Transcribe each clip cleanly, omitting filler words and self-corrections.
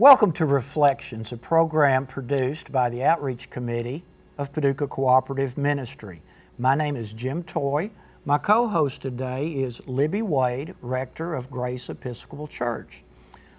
Welcome to Reflections, a program produced by the Outreach Committee of Paducah Cooperative Ministry. My name is Jim Toy. My co-host today is Libby Wade, Rector of Grace Episcopal Church.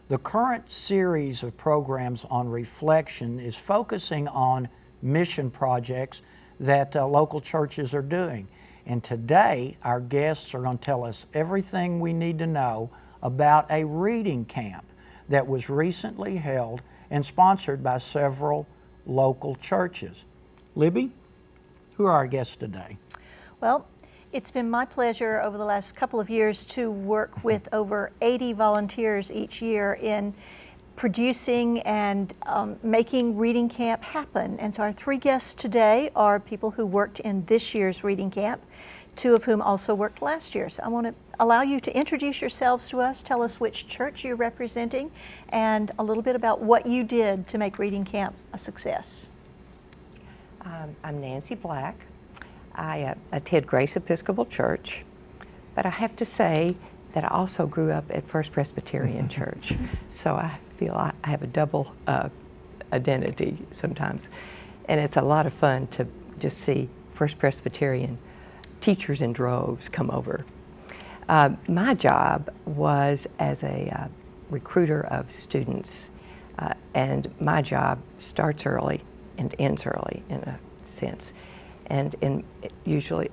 The current series of programs on reflection is focusing on mission projects that local churches are doing. And today, our guests are going to tell us everything we need to know about a reading camp that was recently held and sponsored by several local churches. Libby, who are our guests today? Well, it's been my pleasure over the last couple of years to work with over 80 volunteers each year in producing and making Reading Camp happen. And so our three guests today are people who worked in this year's Reading Camp, two of whom also worked last year. So I want to allow you to introduce yourselves to us, tell us which church you're representing, and a little bit about what you did to make Reading Camp a success. I'm Nancy Black. I attend Grace Episcopal Church, but I have to say that I also grew up at First Presbyterian Church, so I feel I have a double identity sometimes. And it's a lot of fun to just see First Presbyterian teachers in droves come over. My job was as a recruiter of students, and my job starts early and ends early in a sense. And usually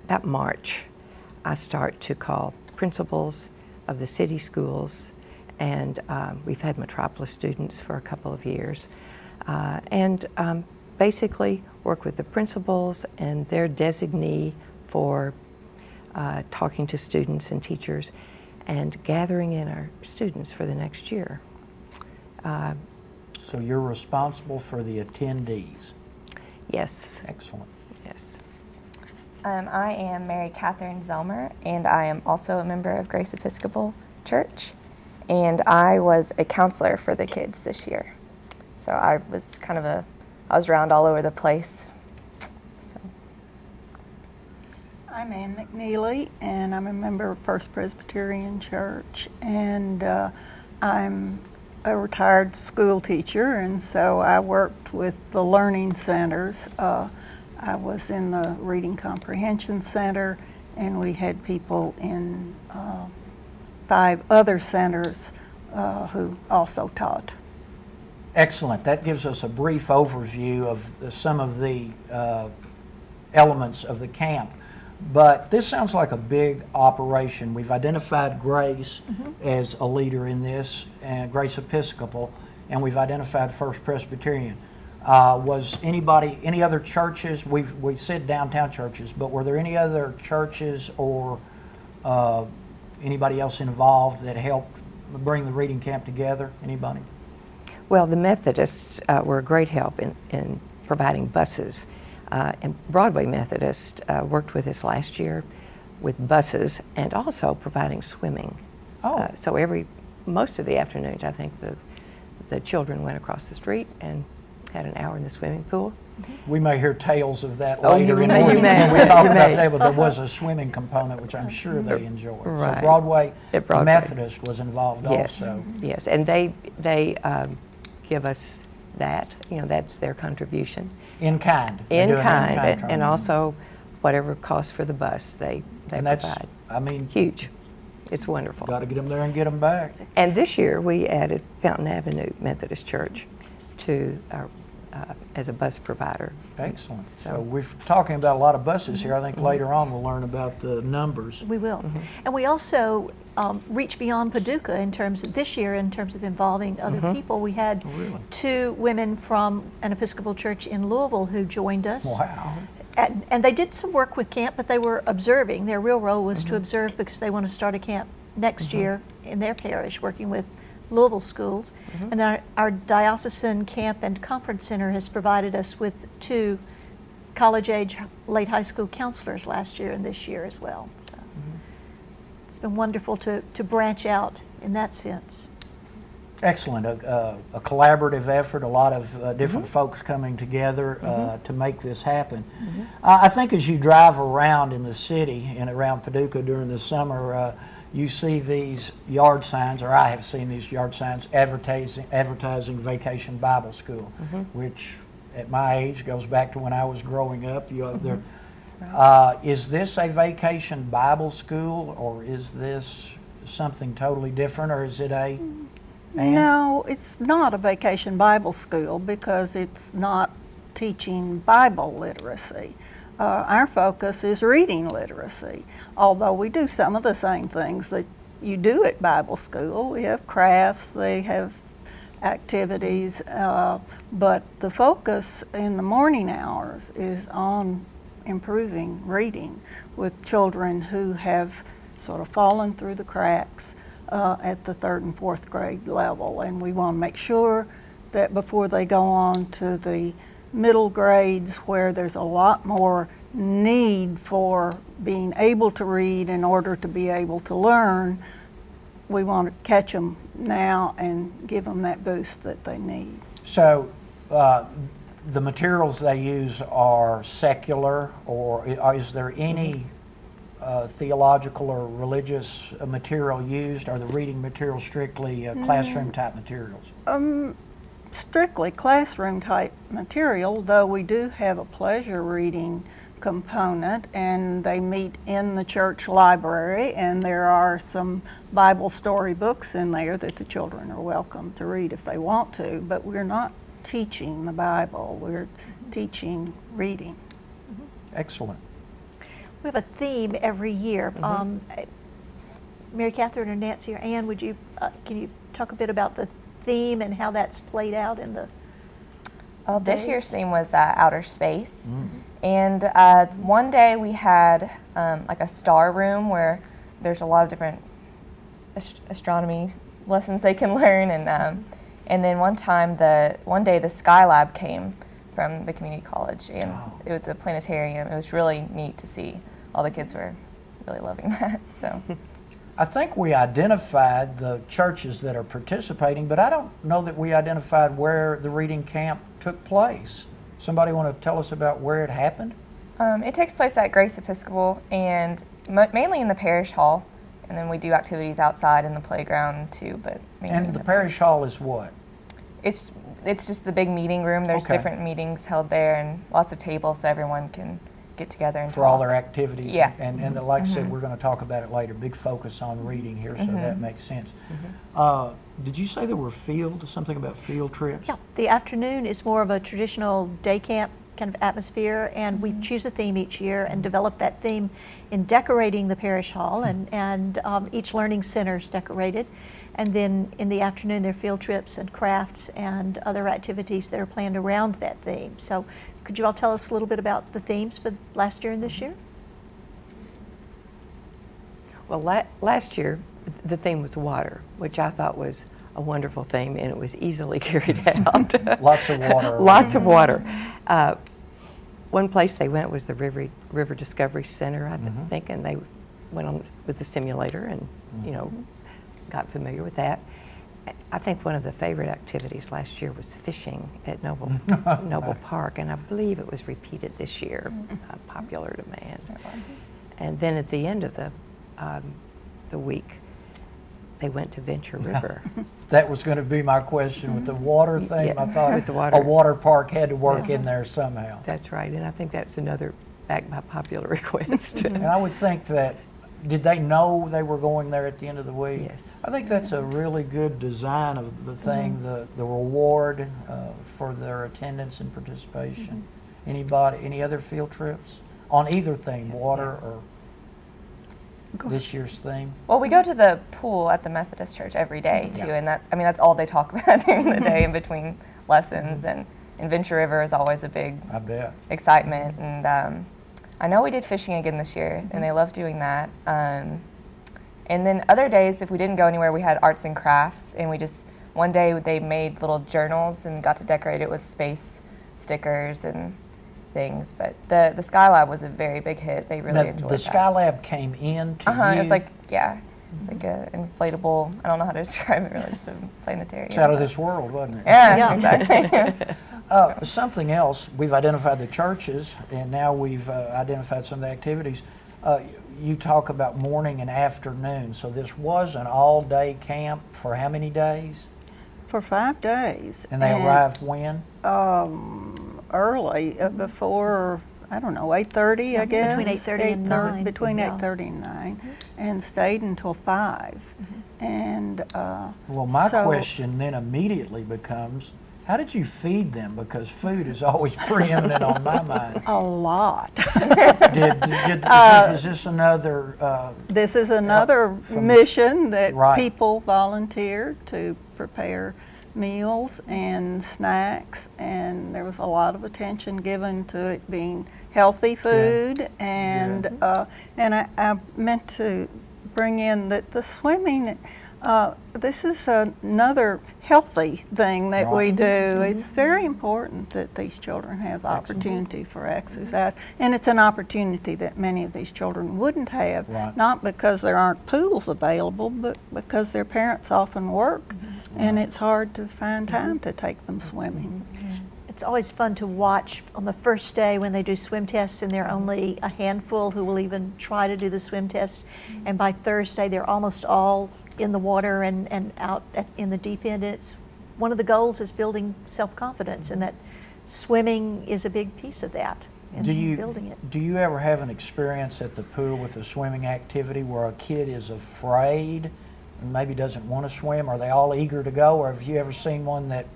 at March, I start to call principals of the city schools, and we've had Metropolis students for a couple of years, and basically work with the principals and their designee for talking to students and teachers and gathering in our students for the next year. So you're responsible for the attendees? Yes. Excellent. Yes. I am Mary Catherine Zellmer, and I am also a member of Grace Episcopal Church, and I was a counselor for the kids this year. So I was I was around all over the place. So. I'm McNeilly, and I'm a member of First Presbyterian Church, and I'm a retired school teacher, and so I worked with the learning centers. I was in the Reading Comprehension Center, and we had people in 5 other centers who also taught. Excellent. That gives us a brief overview of some of the elements of the camp. But this sounds like a big operation. We've identified Grace as a leader in this, and Grace Episcopal, and we've identified First Presbyterian. Was any other churches? We said downtown churches, but were there any other churches or anybody else involved that helped bring the reading camp together? Anybody? Well, the Methodists were a great help in providing buses. And Broadway Methodist worked with us last year with buses and also providing swimming. Oh. So most of the afternoons, I think the children went across the street and had an hour in the swimming pool. We may hear tales of that Oh, later you in may, the you morning may, when we talk you about may. that, but there was a swimming component, which I'm sure they enjoyed. Right. So Broadway Methodist was involved yes. also. Yes, and they give us that, that's their contribution. In kind. In They do an kind, and also whatever costs for the bus, they and that's, provide. I mean, Huge. It's wonderful. got to get them there and get them back. And this year we added Fountain Avenue Methodist Church to our, as a bus provider. Excellent. So we're talking about a lot of buses here. I think later on we'll learn about the numbers. We will. And we also reach beyond Paducah in terms of this year, in terms of involving other people. We had 2 women from an Episcopal church in Louisville who joined us. Wow. And they did some work with camp, but they were observing. Their real role was to observe because they want to start a camp next year in their parish, working with Louisville schools. And then our Diocesan Camp and Conference Center has provided us with 2 college-age late high school counselors last year and this year as well. So it's been wonderful to branch out in that sense. Excellent. A collaborative effort, a lot of different folks coming together to make this happen. I think as you drive around in the city and around Paducah during the summer, you see these yard signs, or I have seen these yard signs advertising Vacation Bible School, which at my age goes back to when I was growing up. Is this a Vacation Bible School, or is this something totally different, or is it a... No, it's not a Vacation Bible School because it's not teaching Bible literacy. Our focus is reading literacy, although we do some of the same things that you do at Bible school. We have crafts, they have activities, but the focus in the morning hours is on improving reading with children who have sort of fallen through the cracks at the 3rd and 4th grade level, and we want to make sure that before they go on to the middle grades where there's a lot more need for being able to read in order to be able to learn, we want to catch them now and give them that boost that they need. So the materials they use are secular, or is there any theological or religious material used? Are the reading materials strictly classroom type materials? Strictly classroom type material, though we do have a pleasure reading component, and they meet in the church library, and there are some Bible story books in there that the children are welcome to read if they want to, but we're not teaching the Bible, we're teaching reading. Excellent. We have a theme every year. Mary Catherine or Nancy or Ann, would you can you talk a bit about the theme and how that's played out in the this year's theme was outer space, and one day we had like a star room where there's a lot of different astronomy lessons they can learn, and then one day the Sky Lab came from the community college, and it was a planetarium. It was really neat to see. All the kids were really loving that. So. I think we identified the churches that are participating, but I don't know that we identified where the reading camp took place. Somebody want to tell us about where it happened? It takes place at Grace Episcopal, and mainly in the parish hall, and then we do activities outside in the playground too. But and the parish hall is what? It's just the big meeting room. There's different meetings held there, and lots of tables so everyone can get together and for talk. all their activities. Yeah. And like I said, we're going to talk about it later. Big focus on reading here, so that makes sense. Did you say there were something about field trips? Yeah, the afternoon is more of a traditional day camp kind of atmosphere, and we choose a theme each year and develop that theme in decorating the parish hall, and each learning center is decorated. And then in the afternoon, there are field trips and crafts and other activities that are planned around that theme. So could you all tell us a little bit about the themes for last year and this year? Well, last year, the theme was water, which I thought was a wonderful theme, and it was easily carried out. Lots of water. Lots of water. One place they went was the River Discovery Center, I think, and they went on with the simulator and, you know, got familiar with that. I think one of the favorite activities last year was fishing at Noble Park, and I believe it was repeated this year, popular demand. And then at the end of the week, they went to Venture River. That was going to be my question with the water thing. Yeah, I thought with the water. A water park had to work in there somehow. That's right, and I think that's another backed by popular request. And I would think that, did they know they were going there at the end of the week? Yes. I think that's a really good design of the thing, the reward for their attendance and participation. Any other field trips on either theme, water or this year's theme? Well, we go to the pool at the Methodist Church every day too, and that's all they talk about during the day in between lessons. And Venture River is always a big excitement. And I know we did fishing again this year, and they love doing that. And then other days, if we didn't go anywhere, we had arts and crafts, and one day they made little journals and got to decorate it with space stickers and things. But the Sky Lab was a very big hit. They really enjoyed that. The Sky Lab came in to you? It was like, yeah. It's like an inflatable, I don't know how to describe it really, just a planetarium. It's out of this world, wasn't it? Yeah, exactly. Something else, we've identified the churches, and now we've identified some of the activities. You talk about morning and afternoon, so this was an all-day camp for how many days? For 5 days. And they arrived when? Early, before, I don't know, 8:30, I guess. Between 8:30 and 9. Between 8:30 and 9, and stayed until 5. And well, my question then immediately becomes, how did you feed them? Because food is always preeminent on my mind. a lot. Is this another? This is another mission that Right. people volunteered to prepare meals and snacks, and there was a lot of attention given to it being healthy food. And I meant to bring in that the swimming, this is another healthy thing that we do. It's very important that these children have the opportunity for exercise, and it's an opportunity that many of these children wouldn't have, not because there aren't pools available, but because their parents often work, and it's hard to find time to take them swimming. It's always fun to watch on the first day when they do swim tests, and there are only a handful who will even try to do the swim test, and by Thursday they're almost all in the water and out in the deep end. And it's one of the goals is building self-confidence, and that swimming is a big piece of that, and building it. Do you ever have an experience at the pool with a swimming activity where a kid is afraid and maybe doesn't want to swim? Are they all eager to go, or have you ever seen one that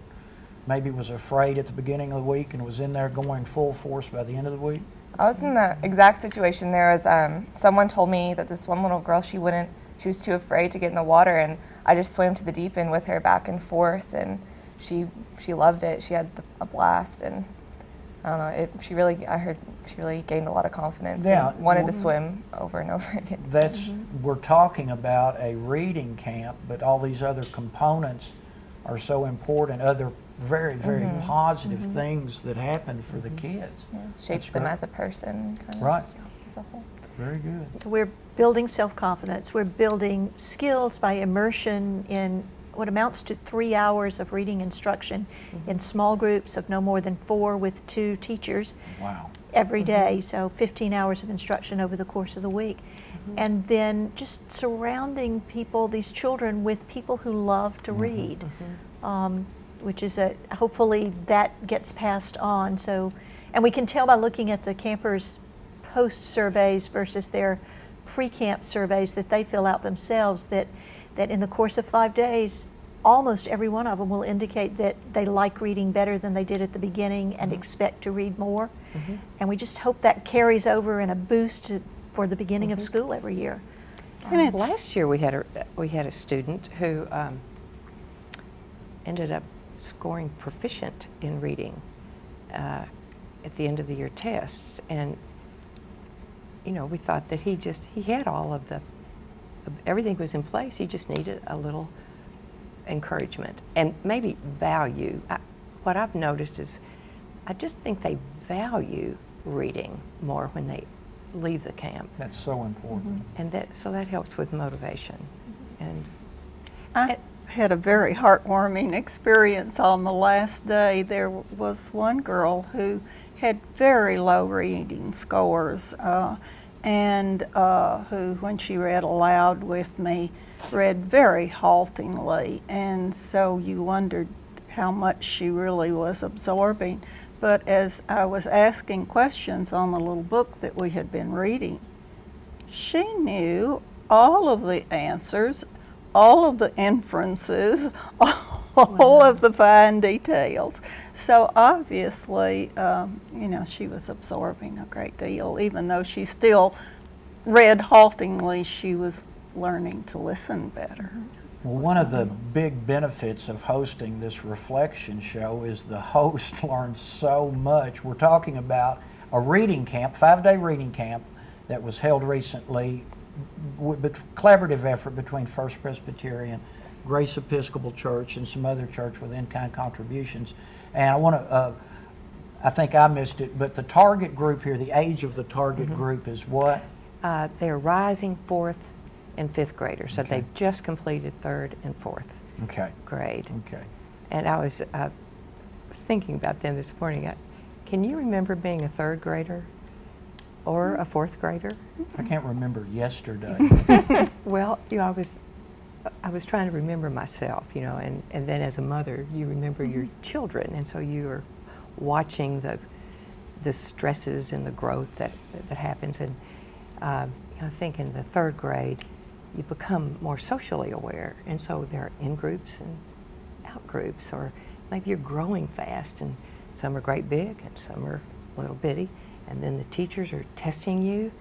maybe was afraid at the beginning of the week and was in there going full force by the end of the week? I was in that exact situation. There was someone told me that this one little girl, she was too afraid to get in the water, and I just swam to the deep end with her back and forth, and she loved it. She had a blast, and I don't know, I heard she really gained a lot of confidence and wanted to swim over and over again. We're talking about a reading camp, but all these other components are so important, other very, very positive things that happen for the kids. Yeah. Shapes them as a person, kind of just as a whole. Very good. So we're building self-confidence. We're building skills by immersion in what amounts to 3 hours of reading instruction in small groups of no more than 4 with 2 teachers every day. So 15 hours of instruction over the course of the week. And then just surrounding people, these children, with people who love to read, which is hopefully that gets passed on. So, and we can tell by looking at the campers' post surveys versus their pre-camp surveys that they fill out themselves, that in the course of 5 days, almost every one of them will indicate that they like reading better than they did at the beginning and expect to read more. And we just hope that carries over in a boost for the beginning of school every year. And last year we had a student who ended up scoring proficient in reading at the end of the year tests, and you know, we thought that he had all of everything was in place. He just needed a little encouragement and maybe value. What I've noticed is I just think they value reading more when they leave the camp. That's so important. And so that helps with motivation. And I had a very heartwarming experience on the last day. There was one girl who had very low reading scores, and who, when she read aloud with me, read very haltingly, and so you wondered how much she really was absorbing. But as I was asking questions on the little book that we had been reading, she knew all of the answers, all of the inferences, all of the fine details. So obviously, you know, she was absorbing a great deal. Even though she still read haltingly, she was learning to listen better. Well, one of the big benefits of hosting this reflection show is the host learns so much. We're talking about a reading camp, 5-day reading camp that was held recently, collaborative effort between First Presbyterian, Grace Episcopal Church, and some other church with in-kind contributions. And I want to, I think I missed it, but the target group here, the age of the target group is what? They're rising 4th and 5th graders. So Okay. they've just completed 3rd and 4th Okay. grade. Okay. And I was thinking about them this morning. Can you remember being a 3rd grader or a 4th grader? I can't remember yesterday. Well, you know, I was trying to remember myself, you know, and then as a mother, you remember your children, and so you are watching the stresses and the growth that happens. And I think in the 3rd grade, you become more socially aware, and so there are in groups and out groups, or maybe you're growing fast, and some are great big and some are little bitty, and then the teachers are testing you,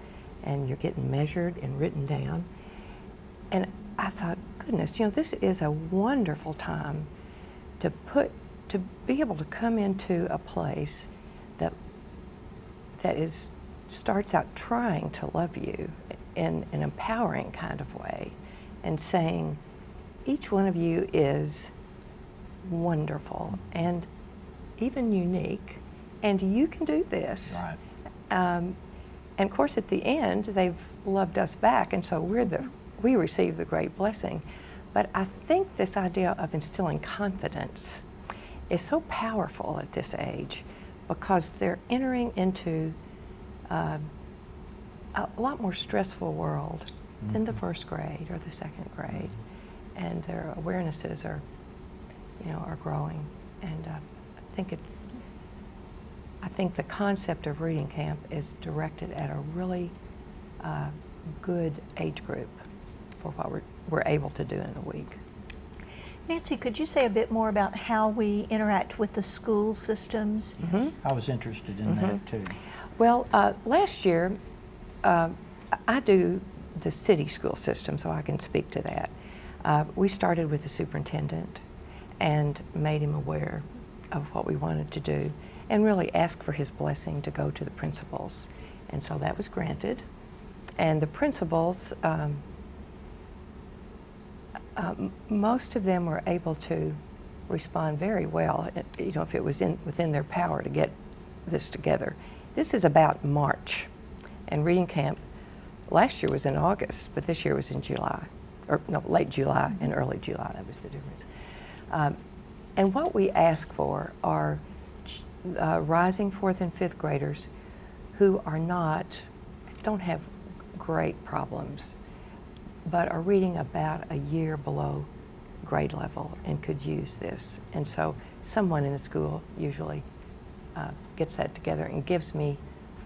and you're getting measured and written down. And I thought, goodness, you know, this is a wonderful time to be able to come into a place that starts out trying to love you in an empowering kind of way, and saying, each one of you is wonderful and even unique, and you can do this. Right. And of course, at the end, they've loved us back, and so we receive the great blessing. But I think this idea of instilling confidence is so powerful at this age, because they're entering into a lot more stressful world than the 1st grade or the 2nd grade, and their awarenesses are growing. And I think the concept of reading camp is directed at a really good age group for what we're able to do in a week. Nancy, could you say a bit more about how we interact with the school systems? I was interested in that too. Well, last year, I do the city school system, so I can speak to that. We started with the superintendent and made him aware of what we wanted to do, and really asked for his blessing to go to the principals. And so that was granted. And the principals, most of them were able to respond very well, you know, if it was within their power to get this together. This is about March, and reading camp last year was in August, but this year was in July, or no, late July and early July. That was the difference. And what we ask for are rising 4th and 5th graders who don't have great problems, but are reading about a year below grade level and could use this. And so someone in the school usually gets that together and gives me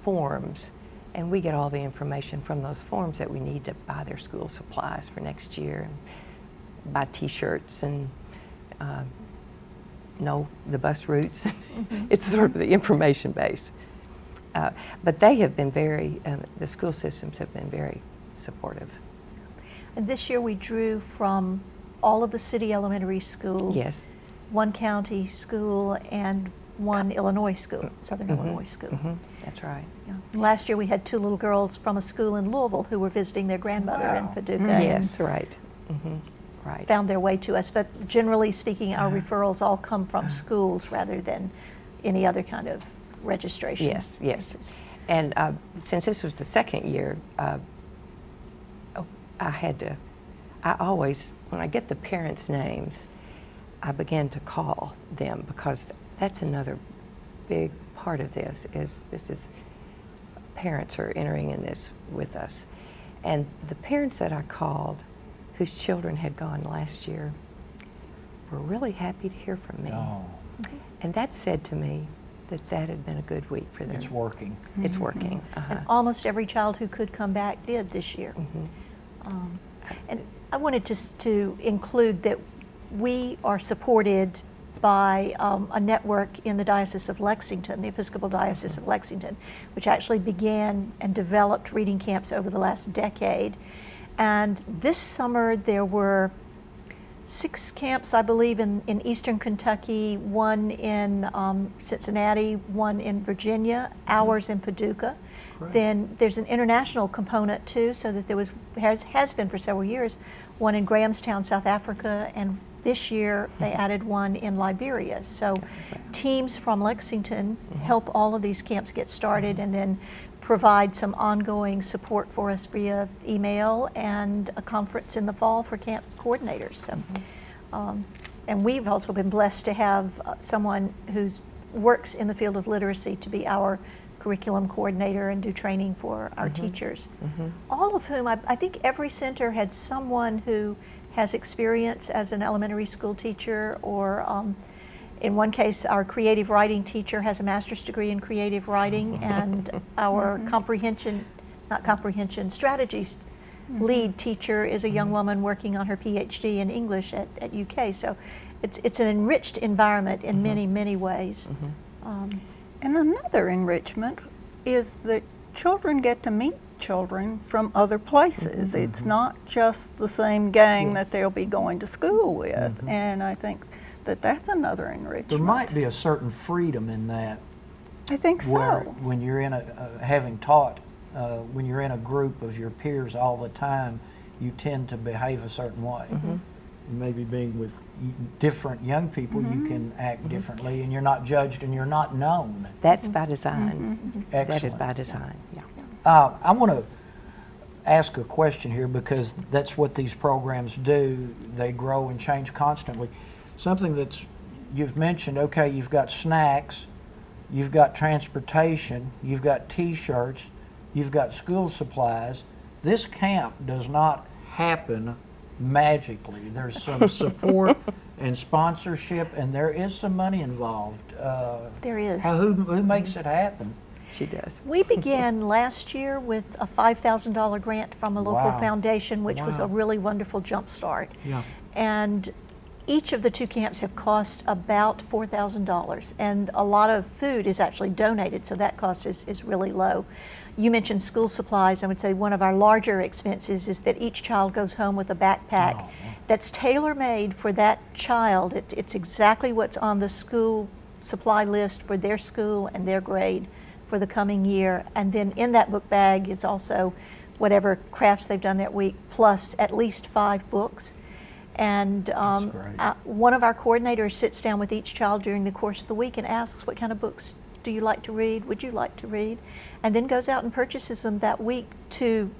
forms, and we get all the information from those forms that we need to buy their school supplies for next year, and buy t-shirts, and know the bus routes. It's sort of the information base. But they have been the school systems have been very supportive. And this year we drew from all of the city elementary schools. Yes. One county school and one Illinois school, Southern Illinois school. That's right. Yeah. Last year we had 2 little girls from a school in Louisville who were visiting their grandmother in Paducah. Yes, right. Right. Found their way to us, but generally speaking, our referrals all come from schools rather than any other kind of registration. Yes, yes. And since this was the 2nd year, I always, when I get the parents' names, I begin to call them, because that's another big part of this is parents are entering in this with us. And the parents that I called whose children had gone last year were really happy to hear from me. Oh. And that said to me that had been a good week for them. It's working. It's working. And almost every child who could come back did this year. And I wanted to include that we are supported by a network in the Diocese of Lexington, the Episcopal Diocese of Lexington, which actually began and developed reading camps over the last decade. And this summer there were 6 camps, I believe, in eastern Kentucky, 1 in Cincinnati, 1 in Virginia, ours in Paducah. Great. Then there's an international component too, so that there has been for several years, 1 in Grahamstown, South Africa, and this year they added 1 in Liberia. So teams from Lexington help all of these camps get started, and then provide some ongoing support for us via email and a conference in the fall for camp coordinators. So, and we've also been blessed to have someone who works in the field of literacy to be our curriculum coordinator and do training for our teachers. All of whom, I think every center had someone who has experience as an elementary school teacher, or in one case, our creative writing teacher has a master's degree in creative writing, and our strategies lead teacher is a young woman working on her PhD in English at UK. So it's an enriched environment in many, many ways. And another enrichment is that children get to meet children from other places. It's not just the same gang that they'll be going to school with, and I think that that's another enrichment. There might be a certain freedom in that. I think so. Where when you're in having taught, when you're in a group of your peers all the time, you tend to behave a certain way. Maybe being with different young people, you can act differently, and you're not judged and you're not known. That's by design. Excellent. That is by design, yeah. I want to ask a question here, because that's what these programs do. They grow and change constantly. Something that's, you've mentioned, okay, you've got snacks, you've got transportation, you've got t-shirts, you've got school supplies. This camp does not happen magically. There's some support and sponsorship, and there is some money involved. There is. Who makes it happen? She does. We began last year with a $5,000 grant from a local foundation, which was a really wonderful jump start. Yeah. And each of the two camps have cost about $4,000, and a lot of food is actually donated, so that cost is really low. You mentioned school supplies. I would say one of our larger expenses is that each child goes home with a backpack that's tailor-made for that child. It's exactly what's on the school supply list for their school and their grade for the coming year. And then in that book bag is also whatever crafts they've done that week, plus at least 5 books. And one of our coordinators sits down with each child during the course of the week and asks, what kind of books do you like to read? Would you like to read? And then goes out and purchases them that week to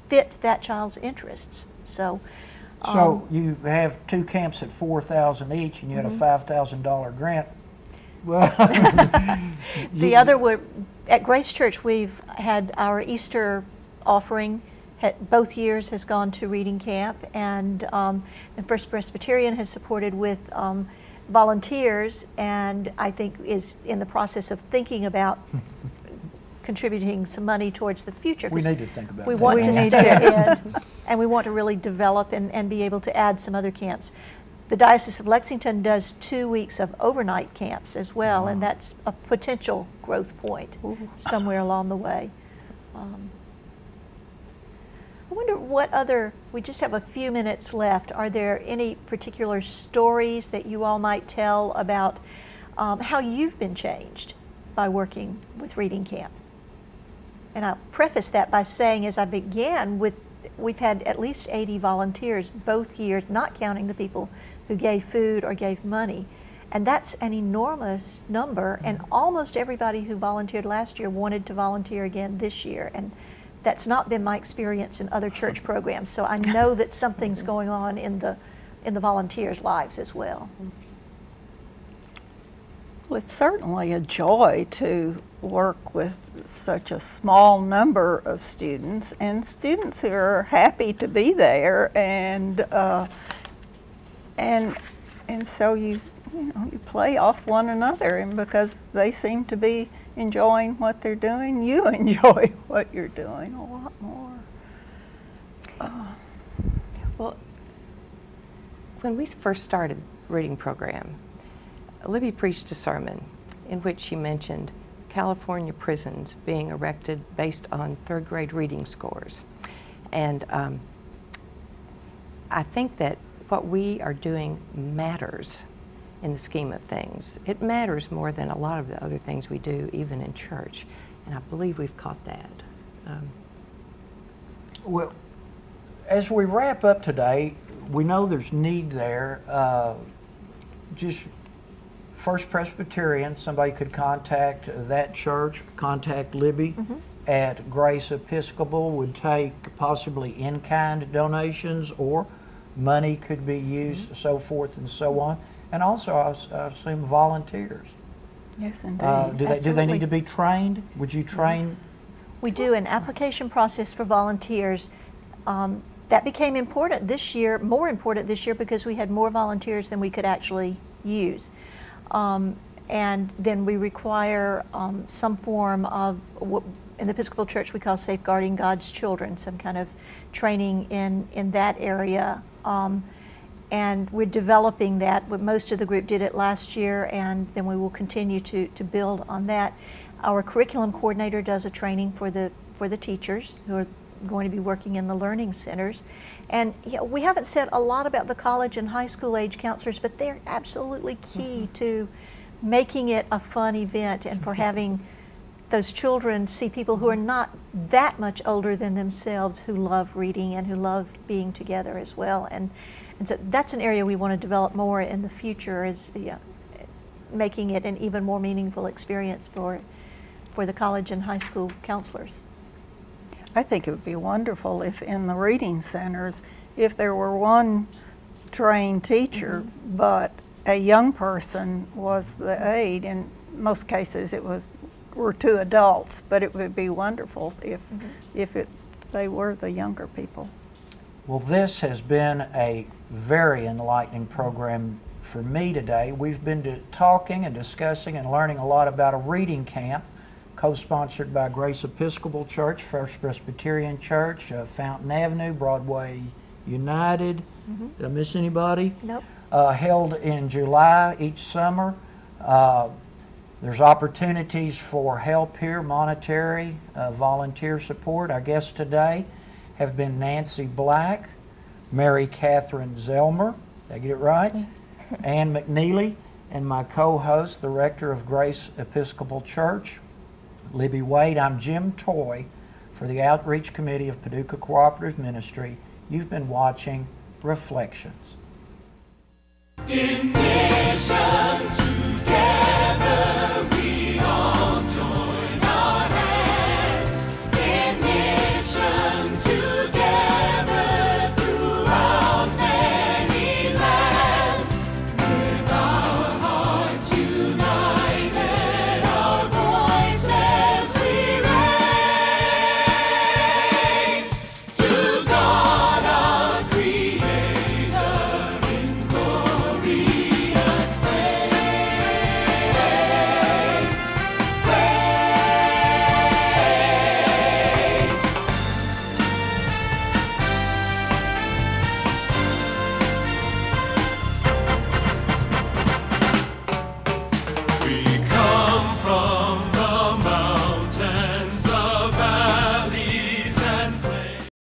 fit that child's interests. So you have 2 camps at $4,000 each, and you had a $5,000 grant. Well, the other were at Grace Church. We've had our Easter offering. Both years has gone to reading camp, and the First Presbyterian has supported with volunteers, and I think is in the process of thinking about contributing some money towards the future. We need to think about that. We want to stay ahead, and we want to really develop and be able to add some other camps. The Diocese of Lexington does 2 weeks of overnight camps as well, and that's a potential growth point somewhere along the way. I wonder what other, we just have a few minutes left. Are there any particular stories that you all might tell about how you've been changed by working with Reading Camp? And I'll preface that by saying, as I began with, we've had at least 80 volunteers both years, not counting the people who gave food or gave money. And that's an enormous number, and almost everybody who volunteered last year wanted to volunteer again this year. And that's not been my experience in other church programs, so I know that something's going on in the volunteers' lives as well. Well, it's certainly a joy to work with such a small number of students, and students who are happy to be there, and so you play off one another, and because they seem to be enjoying what they're doing, you enjoy what you're doing a lot more. Well, when we first started the reading program, Libby preached a sermon in which she mentioned California prisons being erected based on 3rd grade reading scores. And I think that what we are doing matters in the scheme of things. It matters more than a lot of the other things we do, even in church, and I believe we've caught that. Well, as we wrap up today, we know there's need there. Just First Presbyterian, somebody could contact that church, contact Libby, at Grace Episcopal would take possibly in-kind donations, or money could be used, so forth and so on. And also, I assume volunteers. Yes, indeed. Do they need to be trained? Would you train? We do an application process for volunteers. That became important this year, more important this year, because we had more volunteers than we could actually use. And then we require some form of what in the Episcopal Church we call safeguarding God's children, some kind of training in that area. And we're developing that. Most of the group did it last year, and then we will continue to build on that. Our curriculum coordinator does a training for the teachers who are going to be working in the learning centers. And we haven't said a lot about the college and high school age counselors, but they're absolutely key to making it a fun event and for having those children see people who are not that much older than themselves who love reading and who love being together as well. And so that's an area we want to develop more in the future, is making it an even more meaningful experience for the college and high school counselors. I think it would be wonderful if in the reading centers, if there were one trained teacher, but a young person was the aide. In most cases it were two adults, but it would be wonderful if they were the younger people. Well, this has been a very enlightening program for me today. We've been talking and discussing and learning a lot about a reading camp co-sponsored by Grace Episcopal Church, First Presbyterian Church, Fountain Avenue, Broadway United. Did I miss anybody? Nope. Held in July each summer. There's opportunities for help here, monetary, volunteer support. Our guests today have been Nancy Black, Mary Catherine Zellmer, did I get it right? Ann McNeilly, and my co-host, the rector of Grace Episcopal Church, Libby Wade. I'm Jim Toy for the Outreach Committee of Paducah Cooperative Ministry. You've been watching Reflections. In mission